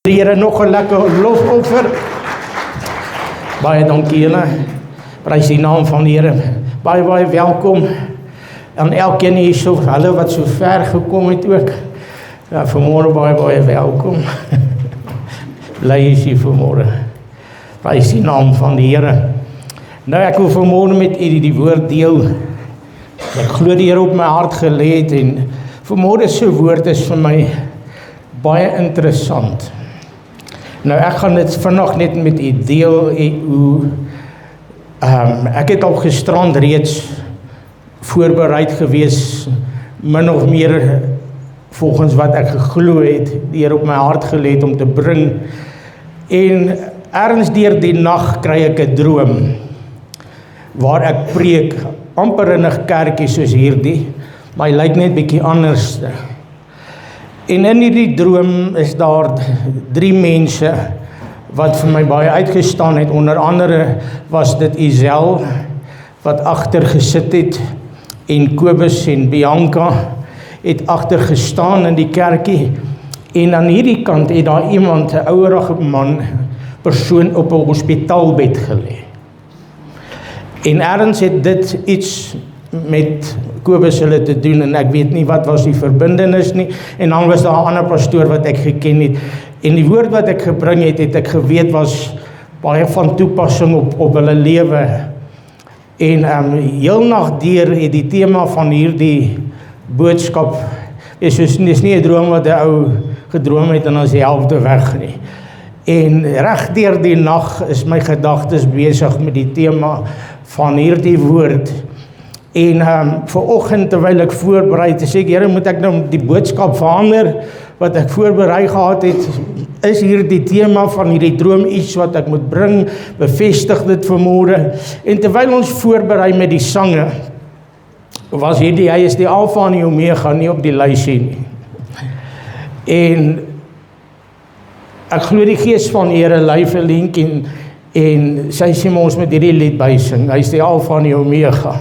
Die Here nog 'n lekker lofoffer. Baie dankie julle. Prys die naam van die Here. Baie welkom aan elkeen hierso, hulle wat so ver gekom het ook. Ja, vanmôre baie welkom. Bly is jy vanmôre. Prys die naam van die Here. Nou ek wil vanmôre met u die woord deel. Ek glo die Here op my hart gelê het en vanmôre se woord is vir my baie interessant. Nou ek gaan dit vanaand net met u deel hoe ek het al gisterand reeds voorbereid gewees, min of meer volgens wat ek geglo het, die Here op my hart gelê het om te bring. En ergens deur die nag kry ek 'n droom waar ek preek, amper in 'n kerkie soos hierdie, maar hy lyk net bietjie anders. En in hierdie droom is daar 3 mense wat vir my baie uitgestaan het. Onder andere was dit Isel wat agter gesit het en Kobus en Bianca het agter gestaan in die kerkie. En aan hierdie kant het daar iemand, 'n ouerige man, persoon op 'n hospitaalbed gelê. En ergens het dit iets met Kobus hulle te doen en ek weet nie wat was die verbintenis nie. En dan was daar 'n ander pastoor wat ek geken het. En die woord wat ek gebring het ek geweet was baie van toepassing op hulle lewe. En heel nag deur het die tema van hierdie boodskap is nie 'n droom wat 'n ou gedroom het en as die helfte weg nie. En reg deur die nag is my gedagtes besig met die tema van hierdie woord. En vanoggend terwyl ek voorberei het, sê ek, Here, moet ek nou die boodskap verander wat ek voorberei gehad het? Is hier die tema van hierdie droom iets wat ek moet bring? Bevestig dit vanmôre. En terwyl ons voorberei met die sange, was hierdie, hy is die Alfa en die Omega nie op die lysie nie. En ek glo die Gees van die Here lei vir link en sy sê ons met hierdie lied bysing. Hy is die Alfa en die Omega.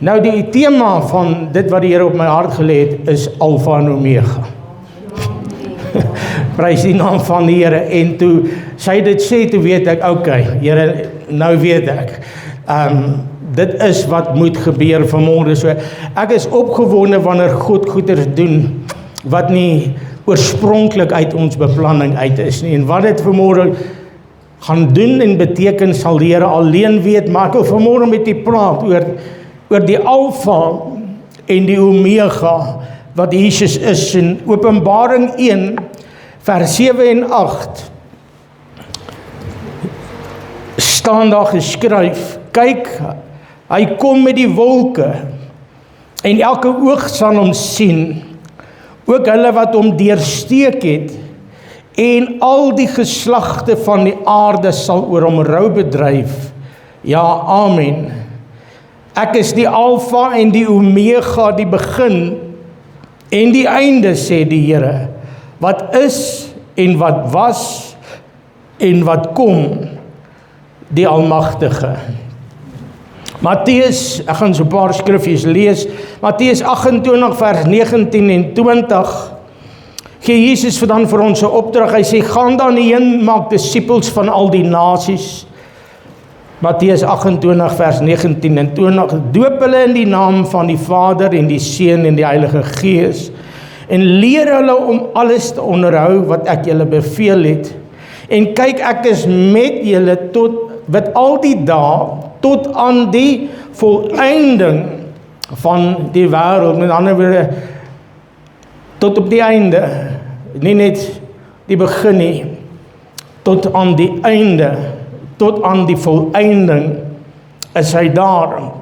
Nou die tema van dit wat die Here op my hart gelê het, is Alfa en Omega. Prys die naam van die Here. En toe sy dit sê, toe weet ek, okay, Here, nou weet ek. Dit is wat moet gebeur vanmôre. So ek is opgewonde wanneer God goeders doen wat nie oorspronklik uit ons beplanning uit is nie. En wat dit vanmôre gaan doen en beteken sal die Here alleen weet, maar ek wil vanmôre met u praat oor die Alfa en die Omega wat Jesus is. In Openbaring 1 vers 7 en 8 staan daar geskryf, kyk, hy kom met die wolke en elke oog sal hom sien, ook hulle wat hom deursteek het, en al die geslagte van die aarde sal oor hom rou bedryf. Ja, amen. Ek is die Alfa en die Omega, die begin en die einde, sê die Here, wat is en wat was en wat kom, die Almagtige. Matteus, ek gaan so 'n paar skriffies lees. Matteus 28 vers 19 en 20 gee Jesus dan vir ons 'n opdrag. Hy sê, gaan dan heen, maak disippels van al die nasies. Matteus 28 vers 19 en 20, doop hulle in die naam van die Vader en die Seun en die Heilige Gees en leer hulle om alles te onderhou wat ek julle beveel het. En kyk, ek is met julle tot al die dae, tot aan die volëinding van die wêreld. Met ander woorde, tot op die einde, nie net die begin nie, tot aan die einde, tot aan die volëinding is hy daar.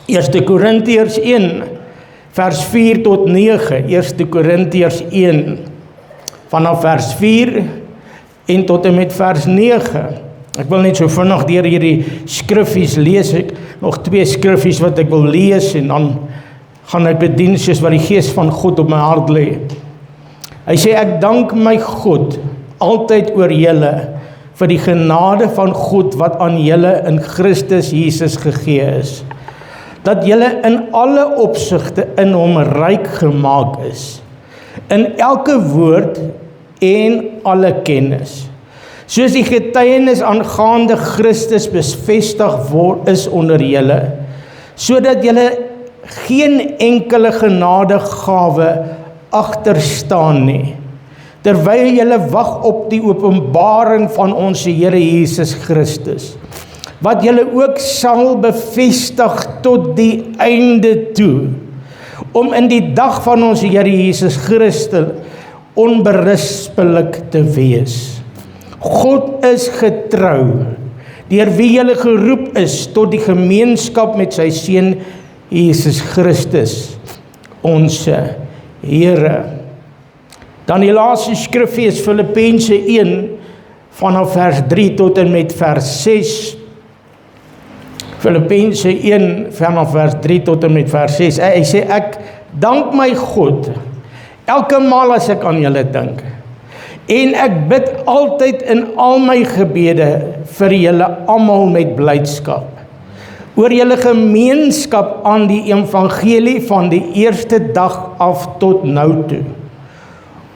1 Korintiërs 1 vers 4 tot 9, 1 Korintiërs 1 vanaf vers 4 en tot en met vers 9. Ek wil net so vinnig deur hierdie skriffies lees, ek nog 2 skriffies wat ek wil lees en dan gaan ek bedien soos wat die Gees van God op my hart lê. Hy sê, ek dank my God altyd oor julle vir die genade van God wat aan julle in Christus Jesus gegee is, dat julle in alle opsigte in hom ryk gemaak is, in elke woord en alle kennis, soos die getuienis aangaande Christus bevestig is onder julle, sodat julle geen enkele genadegawe agterstaan nie, terwyl julle wag op die openbaring van ons Here Jesus Christus, wat julle ook sal bevestig tot die einde toe, om in die dag van ons Here Jesus Christus onberispelik te wees. God is getrou, deur wie julle geroep is tot die gemeenskap met sy Seun Jesus Christus, ons Here. Dan die laaste skrifgie is Filippense 1 vanaf vers 3 tot en met vers 6. Filippense 1 vanaf vers 3 tot en met vers 6. Hy sê, ek dank my God elke maal as ek aan julle dink, en ek bid altyd in al my gebede vir julle almal met blydskap, oor julle gemeenskap aan die evangelie van die eerste dag af tot nou toe,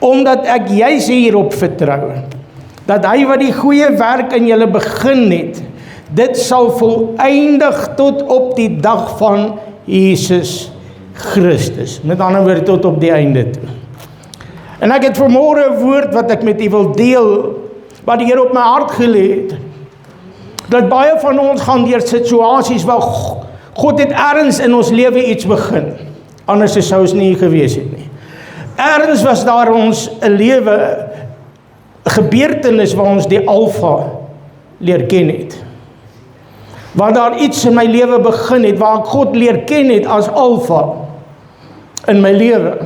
omdat ek juis hierop vertrou, dat hy wat die goeie werk in julle begin het, dit sal voleindig tot op die dag van Jesus Christus. Met ander woorde, tot op die einde toe. En ek het vanmôre 'n woord wat ek met u wil deel, wat die Here op my hart gelê het. Dat baie van ons gaan deur situasies waar God het ergens in ons lewe iets begin. Anders sou ons nie gewees het nie. Ergens was daar ons 'n lewe, 'n gebeurtenis waar ons die alfa leer ken het. Waar daar iets in my lewe begin het, waar ek God leer ken het as alfa in my lewe.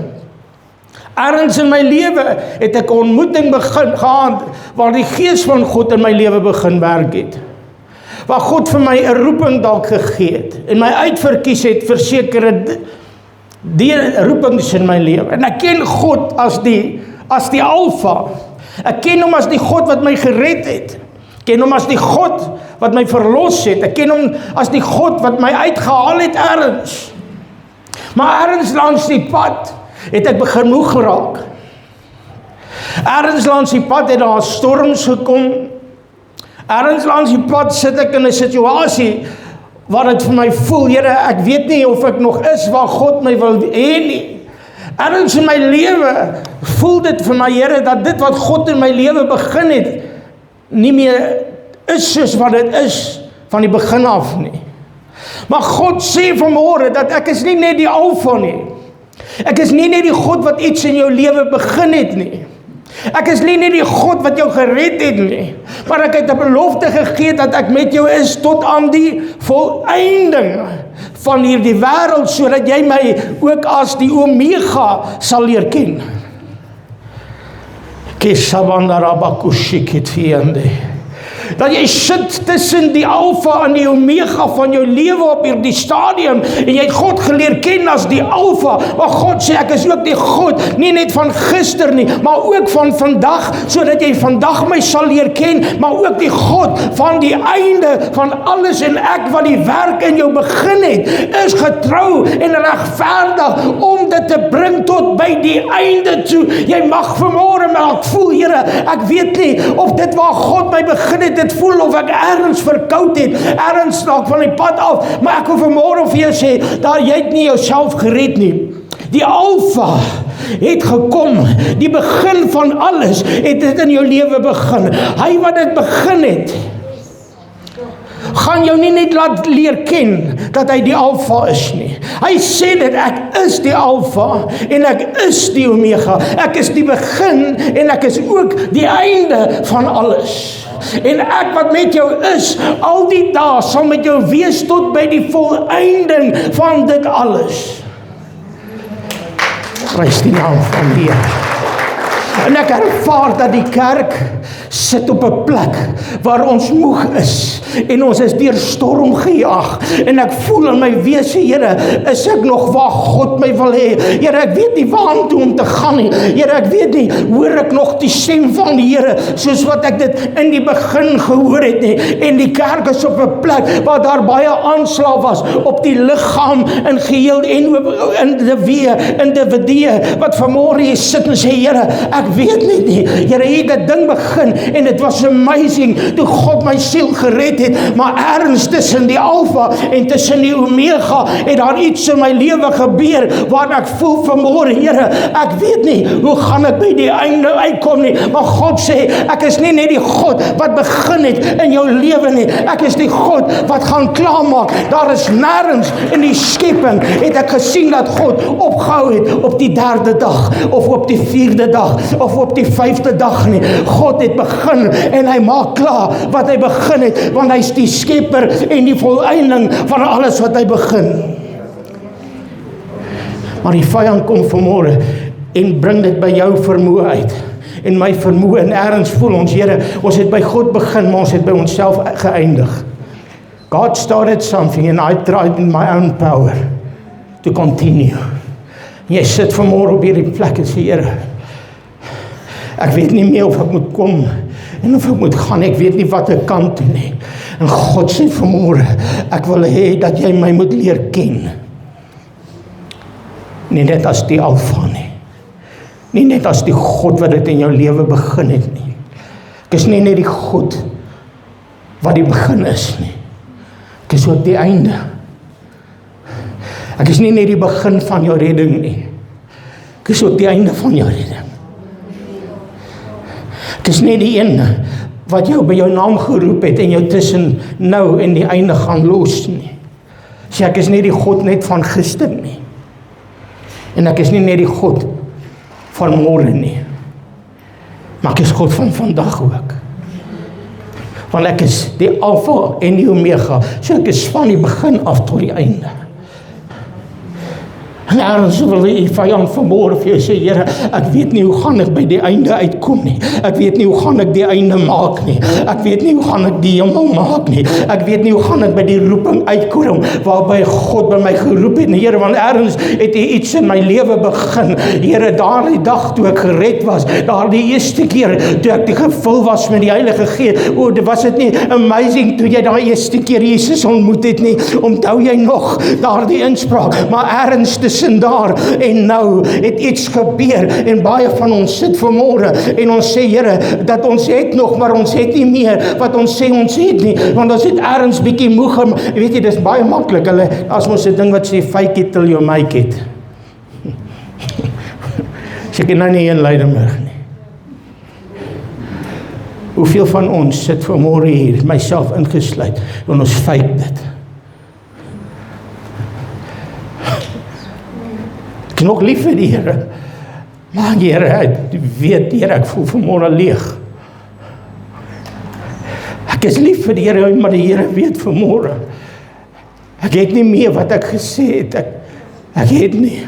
Ergens in my lewe het ek 'n ontmoeting gehad, waar die Gees van God in my lewe begin werk het. Waar God vir my 'n roeping dalk gegee het, en my uitverkies het vir sekere roepings in my lewe. En ek ken God as die alfa. Ek ken hom as die God wat my gered het. Ek ken hom as die God wat my verlos het. Ek ken hom as die God wat my uitgehaal het ergens. Maar ergens langs die pad het ek begin moeg geraak. Ergens langs die pad het daar storms gekom. Ergens langs die pad sit ek in 'n situasie waar dit vir my voel, Here, ek weet nie of ek nog is waar God my wil hê nie. Ergens in my lewe voel dit vir my, Here, dat dit wat God in my lewe begin het, nie meer is soos wat dit is van die begin af nie. Maar God sê vanmôre dat ek is nie net die alfa nie. Ek is nie net die God wat iets in jou lewe begin het nie. Ek is nie net die God wat jou gered het nie, maar ek het 'n belofte gegee dat ek met jou is tot aan die volëinding van hierdie wêreld, sodat jy my ook as die Omega sal leer ken. Dat jy sit tussen die alfa en die omega van jou lewe op hierdie stadium, en jy het God geleer ken as die alfa, maar God sê, ek is ook die God, nie net van gister nie, maar ook van vandag, sodat jy vandag my sal leer ken, maar ook die God van die einde van alles, en ek wat die werk in jou begin het, is getrou en regverdig om dit te bring tot by die einde toe. Jy mag vanmôre, maar ek voel, Here, ek weet nie of dit waar God my begin het, dit voel of ek ergens verkoud het, ergens dalk van die pad af, maar ek wil vanmôre vir jou sê, daar jy het nie jouself gered nie. Die alfa het gekom, die begin van alles het dit in jou lewe begin. Hy wat dit begin het, gaan jou nie net laat leer ken dat hy die alfa is nie. Hy sê dit, ek is die alfa en ek is die omega. Ek is die begin en ek is ook die einde van alles. En ek wat met jou is, al die dae sal met jou wees tot by die volëinding van dit alles. Prys die naam van die Here. En ek ervaar dat die kerk sit op 'n plek waar ons moeg is en ons is deur storm gejaag, en ek voel in my wese, Here, is ek nog waar God my wil hê? Here, ek weet nie waartoe om te gaan nie. Here, ek weet nie, hoor ek nog die stem van die Here soos wat ek dit in die begin gehoor het nie? En die kerk is op 'n plek waar daar baie aanslag was op die liggaam in geheel en individue wat vanmôre hier sit en sê, Here, ek Ek weet net nie. Here, hier het ding begin en dit was amazing toe God my siel gered het, maar ergens tussen die alfa en tussen die omega het daar iets in my lewe gebeur waar ek voel vanmôre, Here, ek weet nie hoe gaan ek by die einde uitkom nie, maar God sê, ek is nie net die God wat begin het in jou lewe nie, ek is die God wat gaan klaarmaak. Daar is nêrens in die skepping het ek gesien dat God opgehou het op die 3de dag, of op die 4de dag, of op die 5de dag nie. God het begin en hy maak klaar wat hy begin het, want hy is die skepper en die volëinding van alles wat hy begin. Maar die vyand kom vanmôre en bring dit by jou vermoë uit. En my vermoë, en ergens voel ons, Here, ons het by God begin, maar ons het by onsself geëindig. God started something and I tried in my own power to continue. Jy sit vanmôre op hierdie plek en sê, Here, ek weet nie meer of ek moet kom en of ek moet gaan, ek weet nie wat ek kan doen nie. En God sê vanmôre, ek wil hê dat jy my moet leer ken. Nie net as die alfa nie. Nie net as die God wat dit in jou lewe begin het nie. Ek is nie net die God wat die begin is nie. Ek is ook die einde. Ek is nie net die begin van jou redding nie. Ek is ook die einde van jou redding. Ek is nie die een wat jou by jou naam geroep het en jou tussen nou en die einde gaan los nie. Sê, ek is nie die God net van gister nie. En ek is nie net die God van môre nie. Maar ek is God van vandag ook. Want ek is die alfa en die omega. So ek is van die begin af tot die einde. En ergens wil die vyand vanmôre vir jou sê, Here, ek weet nie hoe gaan ek by die einde uitkom nie. Ek weet nie hoe gaan ek die einde maak nie. Ek weet nie hoe gaan ek die hemel maak nie. Ek weet nie hoe gaan ek by die roeping uitkom waarby God by my geroep het. En Here, want ergens het hy iets in my lewe begin. Here, daardie dag toe ek gered was, daardie eerste keer toe ek gevul was met die Heilige Gees. O, was dit nie amazing toe jy daai eerste keer Jesus ontmoet het nie? Onthou jy nog daardie inspraak? Maar ergens tussen daar en nou het iets gebeur en baie van ons sit vanmôre en ons sê, Here, dat ons het nog, maar ons het nie meer wat ons sê ons het nie, want ons het ergens bietjie moeg. Weet jy, dis baie maklik, hulle, as ons 'n ding wat sê, fake it till you make it. Sê ek nou nie in Leidenburg nie. Hoeveel van ons sit vanmôre hier, myself ingesluit, en ons fake dit. Ek is nog lief vir die Here, maar Here, ek weet, Here, ek voel vanmôre leeg. Ek is lief vir die Here, maar die Here weet vanmôre, ek het nie meer wat ek gesê het, ek het nie.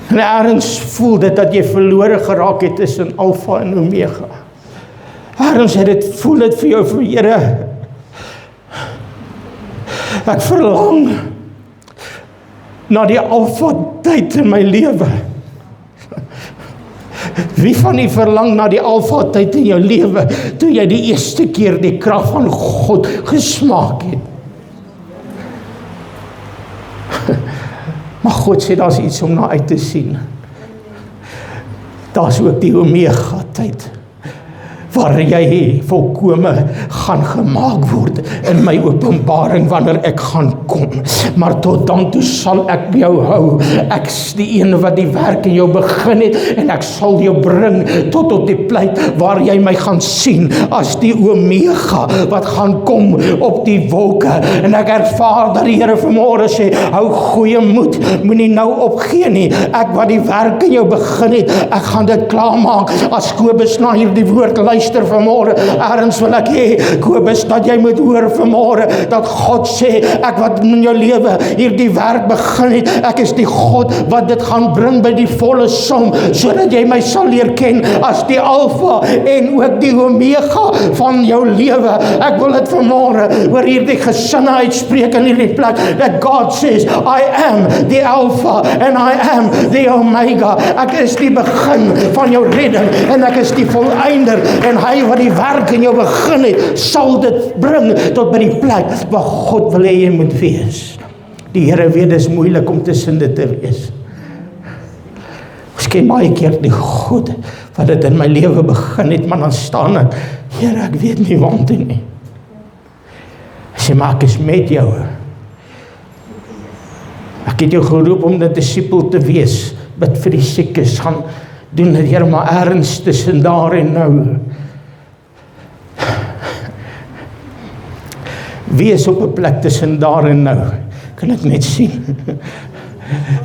En ergens voel dit dat jy verlore geraak het tussen alfa en omega. Ergens voel dit vir jou, vir Here, ek verlang na die alfa tyd in my lewe. Wie van die verlang na die alfa tyd in jou lewe, toe jy die eerste keer die krag van God gesmaak het? Maar God sê, daar's iets om na uit te sien. Daar's ook die omega tyd, waar jy volkome gaan gemaak word in my openbaring wanneer ek gaan kom. Maar tot dan toe sal ek by jou hou. Ek is die een wat die werk in jou begin het en ek sal jou bring tot op die plek waar jy my gaan sien as die omega wat gaan kom op die wolke. En ek ervaar dat die Here vanmôre sê, hou goeie moed, moenie nou opgee nie. Ek wat die werk in jou begin het, ek gaan dit klaarmaak. As Kobus na hierdie woord luister vanmôre, ergens wil ek hê, Kobus, dat jy moet hoor vanmôre, dat God sê, ek wat in jou lewe hierdie werk begin het, ek is die God wat dit gaan bring by die volle som, sodat jy my sal leer ken as die alfa en ook die omega van jou lewe. Ek wil dit vanmôre oor hierdie gesinne uitspreek in hierdie plek, that God says, I am the alpha and I am the omega. Ek is die begin van jou redding en ek is die volëinder, en hy wat die werk in jou begin het, sal dit bring tot by die plek waar God wil hê jy moet wees. Die Here weet, dis moeilik om tussen dit te wees. Ons Ek het baie keer die goed wat dit in my lewe begin het, maar dan staan ek, Here, ek weet nie waantoe nie. Sê, maar ek is met jou. Ek het jou geroep om 'n disipel te wees, bid vir die siekes, gaan doen dit, Here, maar ergens tussen daar en nou. Wie is op 'n plek tussen daar en nou? Kan ek net sien.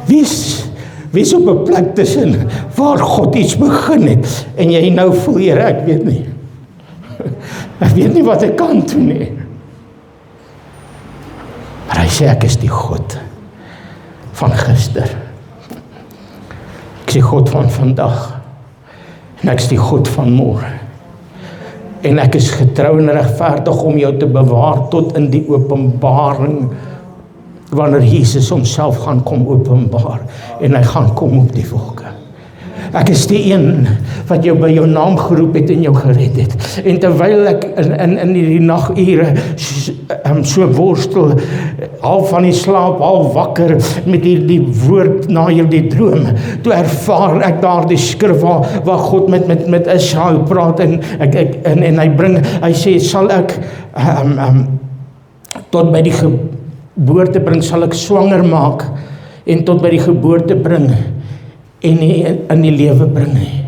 Wie is op 'n plek tussen waar God iets begin het en jy nou voel, Here, ek weet nie. Ek weet nie wat ek kan doen nie. Maar hy sê, ek is die God van gister. Ek is die God van vandag. En ek is die God van môre. En ek is getrou en regverdig om jou te bewaar tot in die openbaring, wanneer Jesus homself gaan kom openbaar, en hy gaan kom op die wolke. Ek is die een wat jou by jou naam geroep het en jou gered het. En terwyl ek in die nagure so worstel, half van die slaap, half wakker met die woord na hierdie droom, toe ervaar ek daar die skrif waar God met Israel praat en hy sê, sal ek tot by die geboorte bring, sal ek swanger maak en tot by die geboorte bring en nie in die lewe bring nie.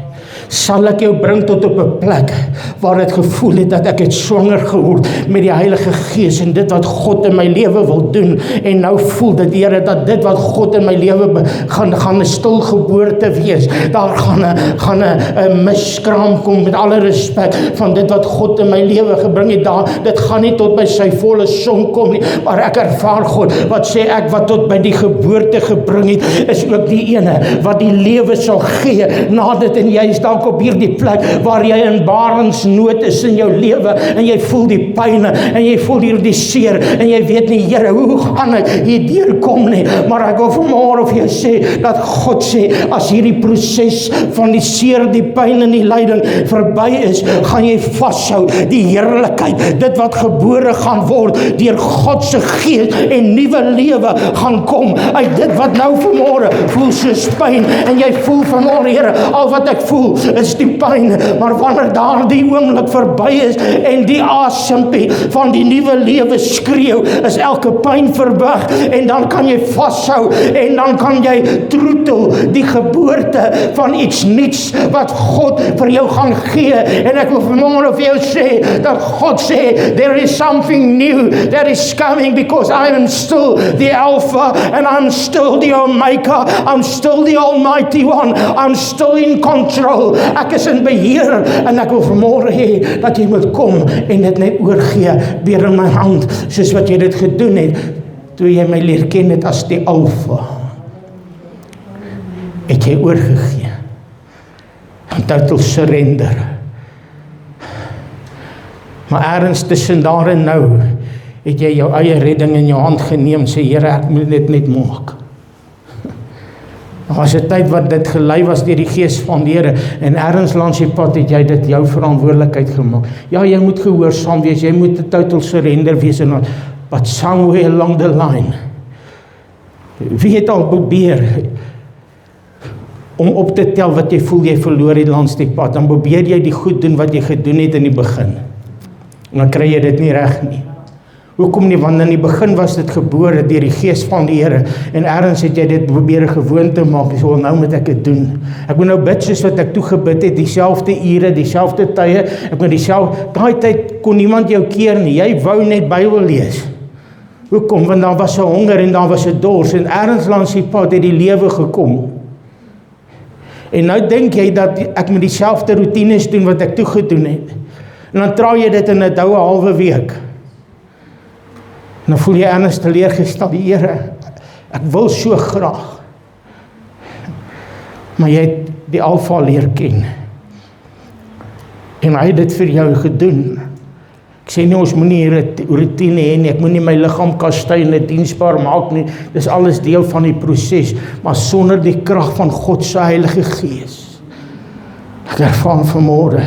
Sal ek jou bring tot op 'n plek waar het gevoel het dat ek het swanger geword met die Heilige Gees en dit wat God in my lewe wil doen, en nou voel dit, Here, dat dit wat God in my lewe gaan 'n stilgeboorte wees. Daar gaan 'n miskraam kom, met alle respek, van dit wat God in my lewe gebring het. Dit gaan nie tot by sy volle som kom nie, maar ek ervaar God wat sê, ek wat tot by die geboorte gebring het, is ook die ene wat die lewe sal gee na dit, en jy is dalk op hierdie plek waar jy in barensnood is in jou lewe, en jy voel die pyne, en jy voel hierdie seer, en jy weet nie, Here, hoe gaan ek hier deurkom nie, maar ek wil vanmôre vir jou sê, dat God sê, as hierdie proses van die seer, die pyn en die lyding verby is, gaan jy vashou die heerlikheid, dit wat gebore gaan word, deur God se Gees, en nuwe lewe gaan kom, uit dit wat nou vanmôre voel soos pyn, en jy voel vanmôre, Here, al wat ek voel, is die pyn, maar wanneer daar die oomblik verby is, en die asempie van die nuwe lewe skreeu, is elke pyn verweg, en dan kan jy vashou, en dan kan jy troetel die geboorte van iets nuuts, wat God vir jou gaan gee, en ek wil vanmôre vir jou sê, dat God sê, there is something new that is coming, because I am still the Alpha, and I'm still the Omega, I'm still the Almighty One, I'm still in control, ek is in beheer, en ek wil vanmôre hê, dat jy moet kom, en dit net oorgee, weer in my hand, soos wat jy dit gedoen het, toe jy my leer ken het as die Alpha, het jy oorgegee, en total surrender, maar ergens tussen daar en nou, het jy jou eie redding in jou hand geneem, sê, Here, ek moet dit net maak. Daar was 'n tyd wat dit gelei was deur die Gees van die Here, en ergens langs die pad het jy dit jou verantwoordelikheid gemaak. Ja, jy moet gehoorsaam wees, jy moet 'n total surrender wees, but somewhere along the line, wie het al probeer om op te tel wat jy voel jy verloor het langs die pad, dan probeer jy die goed doen wat jy gedoen het in die begin, en dan kry jy dit nie reg nie. Hoekom nie? Want in die begin was dit gebore deur die Gees van die Here, en ergens het jy dit probeer 'n gewoonte maak, so nou moet ek dit doen. Ek moet nou bid soos wat ek toe gebid het, dieselfde ure, dieselfde tye, ek moet daai tyd kon niemand jou keer nie, jy wou net Bybel lees. Hoekom? Want daar was 'n honger en daar was 'n dors, en ergens langs die pad het die lewe gekom. En nou dink jy dat ek met dieselfde routines doen wat ek toe gedoen het, en dan traai jy dit in 'n doue halwe week. En dan voel jy ergens teleurgestel, die Here, ek wil so graag, maar jy het die Alfa leer ken, en hy het dit vir jou gedoen. Ek sê nie, ons moet nie routine hê nie, ek moet nie my liggaam kastei en dit diensbaar maak nie, dis alles deel van die proses, maar sonder die krag van God se Heilige Gees. Ek ervaar vanmôre,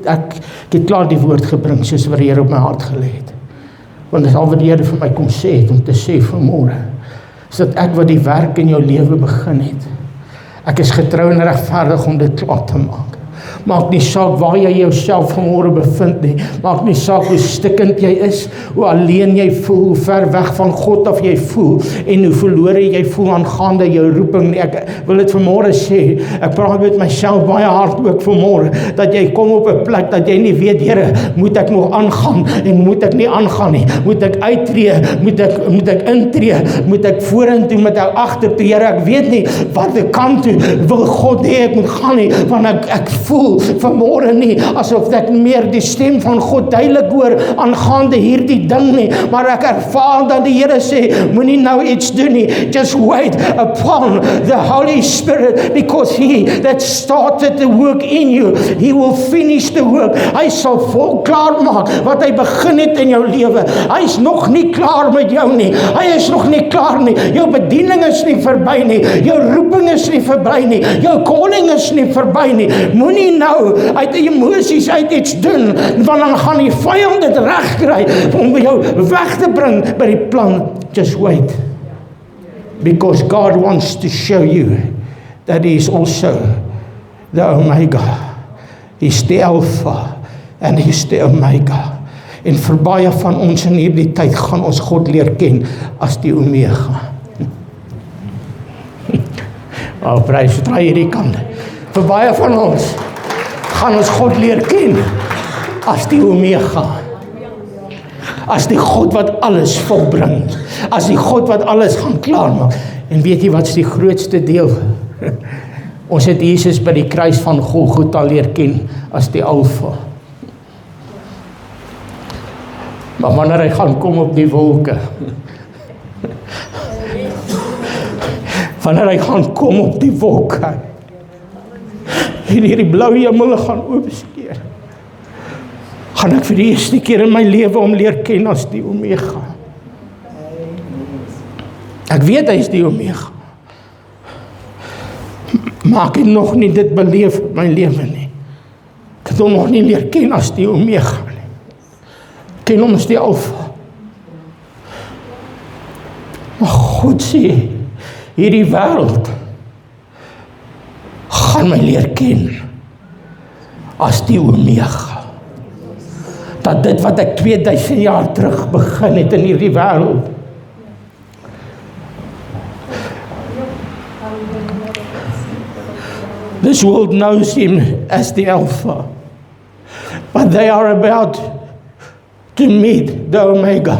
ek het klaar die woord gebring, soos wat die Here op my hart gelê het. Want dit is al wat die Here vir my kom sê het, om te sê vanmôre, is dat ek wat die werk in jou lewe begin het, Ek is getrou en regverdig om dit klaar te maak. Maak nie saak waar jy jouself vanmôre bevind nie. Maak nie saak hoe stikkend jy is, hoe alleen jy voel, hoe ver weg van God af jy voel, en hoe verlore jy voel aangaande jou roeping nie. Ek wil dit vanmôre sê, ek praat met myself baie hard ook vanmôre, dat jy kom op 'n plek, dat jy nie weet, Here, moet ek nog aangaan, en moet ek nie aangaan nie, moet ek uittreë, moet ek intree, moet ek vorentoe, moet ek agtertoe, Here, ek weet nie, watter kant toe wil God hê ek moet gaan nie, want ek voel vanmôre nie, asof ek meer die stem van God duidelik hoor, aangaande hierdie ding nie, maar ek ervaar dat die Here sê, moenie nou iets doen nie, just wait upon the Holy Spirit, because He that started the work in you, He will finish the work. Hy sal vol klaar maak, wat hy begin het in jou lewe. Hy is nog nie klaar met jou nie, hy is nog nie klaar nie, jou bediening is nie verby nie, jou roeping is nie verby nie, jou calling is nie verby nie. Moenie nou uit die emosies uit iets doen, want dan gaan die vyand dit reg kry om jou weg te bring by die plan. Just wait, because God wants to show you that He is also the Omega. He's the Alpha and He's the Omega. En vir baie van ons in hierdie tyd gaan ons God leer ken as die Omega. Prys draai hierdie kant. Vir baie van ons gaan ons God leer ken as die Omega. As die God wat alles volbring. As die God wat alles gaan klaarmaak. En weet jy wat is die grootste deel? Ons het Jesus by die kruis van Golgotha leer ken as die Alfa. Maar wanneer hy gaan kom op die wolke, wanneer hy gaan kom op die wolke, en hierdie blou hemel gaan oopskeer, gaan ek vir die eerste keer in my lewe om leer ken as die Omega. Ek weet hy is die Omega, maar ek het nog nie dit beleef in my lewe nie. Ek het hom nog nie leer ken as die Omega nie. Ek ken hom as die Alfa. Maar God sê, hierdie wêreld gaan my leer ken as die Omega. Dat dit wat ek 2000 jaar terug begin het in hierdie wêreld, this world knows Him as the Alpha, but they are about to meet the Omega.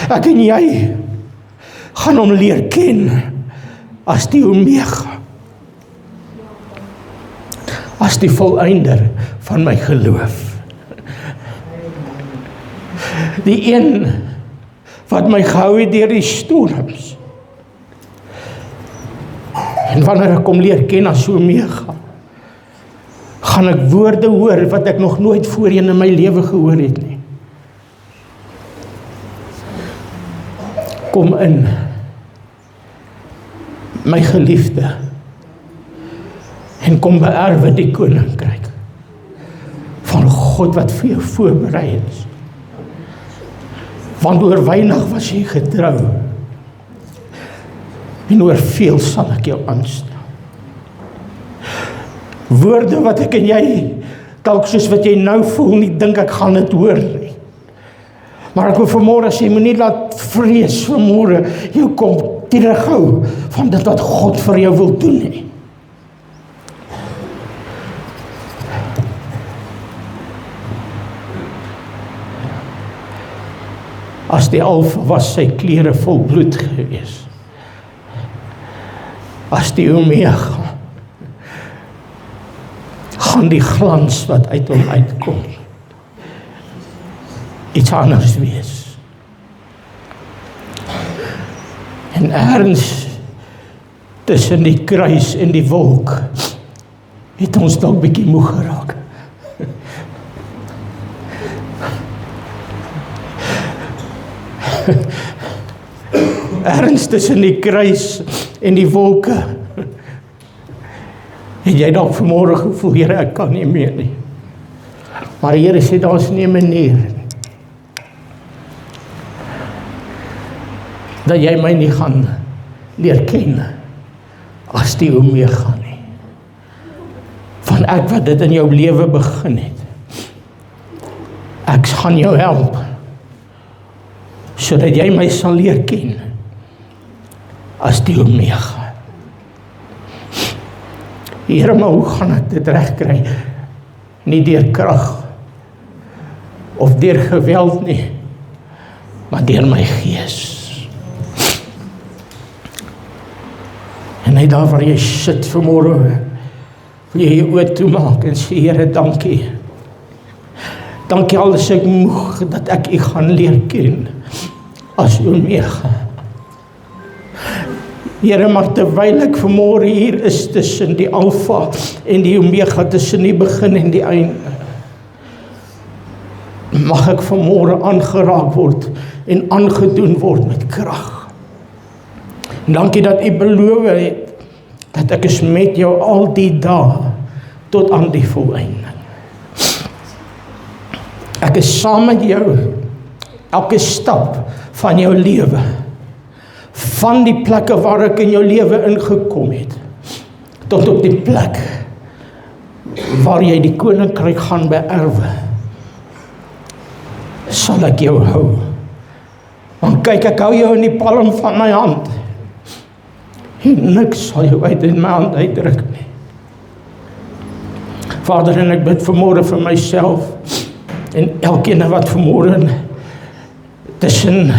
Ek en jy gaan hom leer ken as die Omega, as die volëinder van my geloof, die een wat my gehou het deur die storms. En wanneer ek hom leer ken as Omega, gaan ek woorde hoor wat ek nog nooit voorheen in my lewe gehoor het nie. Kom in, my geliefde, en kom beerwe die koninkryk van God wat vir jou voorberei is. Want oor weinig was jy getrou, en oor veel sal ek jou aanstel. Woorde wat ek en jy, dalk soos wat jy nou voel, nie dink ek gaan dit hoor nie. Maar ek wil vanmôre sê, moenie laat vrees vanmôre jou kom terughou van dit wat God vir jou wil doen nie. As die Alfa was sy klere vol bloed gewees. As die Omega gaan die glans wat uit hom uitkom iets anders wees. En ergens tussen die kruis en die wolk het ons dalk bietjie moeg geraak. Ergens tussen die kruis en die wolke het jy dalk vanmôre gevoel, Here, ek kan nie meer nie. Maar die Here sê, daar's nie 'n manier. dat jy my nie gaan leer ken as die Omega nie. Van ek wat dit in jou lewe begin het. Ek gaan jou help, sodat jy my sal leer ken as die Omega. Here, maar hoe gaan ek dit regkry? Nie deur krag of deur geweld nie, maar deur my gees. En net daar waar jy sit vanmôre, wil jy jou oë toemaak en sê, Here, dankie. Dankie al is ek moeg dat ek U gaan leer ken as Omega. Here, maar terwyl ek vanmôre hier is tussen die Alfa en die Omega, tussen die begin en die einde, mag ek vanmôre aangeraak word en aangedoen word met krag. Dankie dat U beloof het dat ek is met jou al die dae tot aan die volëinding. Ek is saam met jou elke stap van jou lewe, van die plekke waar ek in jou lewe ingekom het, tot op die plek waar jy die koninkryk gaan beerwe, sal ek jou hou. Want kyk, ek hou jou in die palm van my hand, en niks sal jou uit in my hand uitdruk nie. Vader, en ek bid vanmôre vir myself, en elkeen wat vanmôre tussen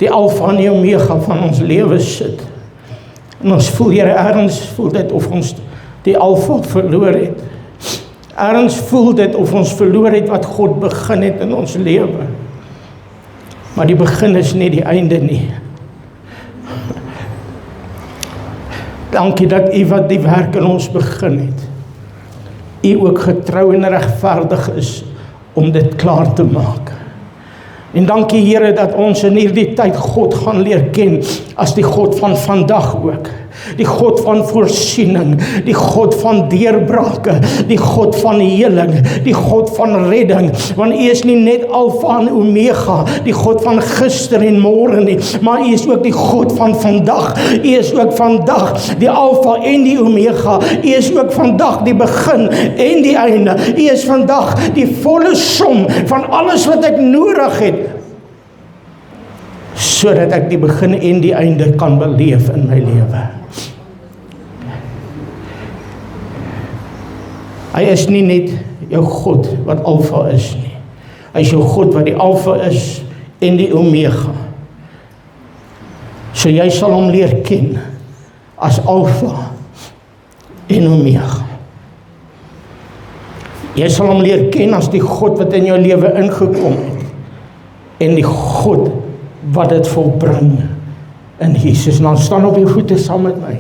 die Alfa en die Omega van ons lewe sit. En ons voel, Here, ergens voel dit of ons die Alfa verloor het. Ergens voel dit of ons verloor het wat God begin het in ons lewe. Maar die begin is nie die einde nie. Dankie dat U wat die werk in ons begin het, U ook getrou en regverdig is om dit klaar te maak. En dankie, Here, dat ons in hierdie tyd God gaan leer ken as die God van vandag ook. Die God van voorsiening, die God van deurbrake, die God van heling, die God van redding. Want U is nie net Alfa en Omega, die God van gister en môre nie, maar U is ook die God van vandag. U is ook vandag die Alfa en die Omega. U is ook vandag die begin en die einde. U is vandag die volle som van alles wat ek nodig het, sodat ek die begin en die einde kan beleef in my lewe. Hy is nie net jou God wat Alfa is nie. Hy is jou God wat die Alfa is en die Omega. So jy sal hom leer ken as Alfa en Omega. Jy sal hom leer ken as die God wat in jou lewe ingekom het en die God wat dit volbring in Jesus. Nou staan op jou voete saam met my.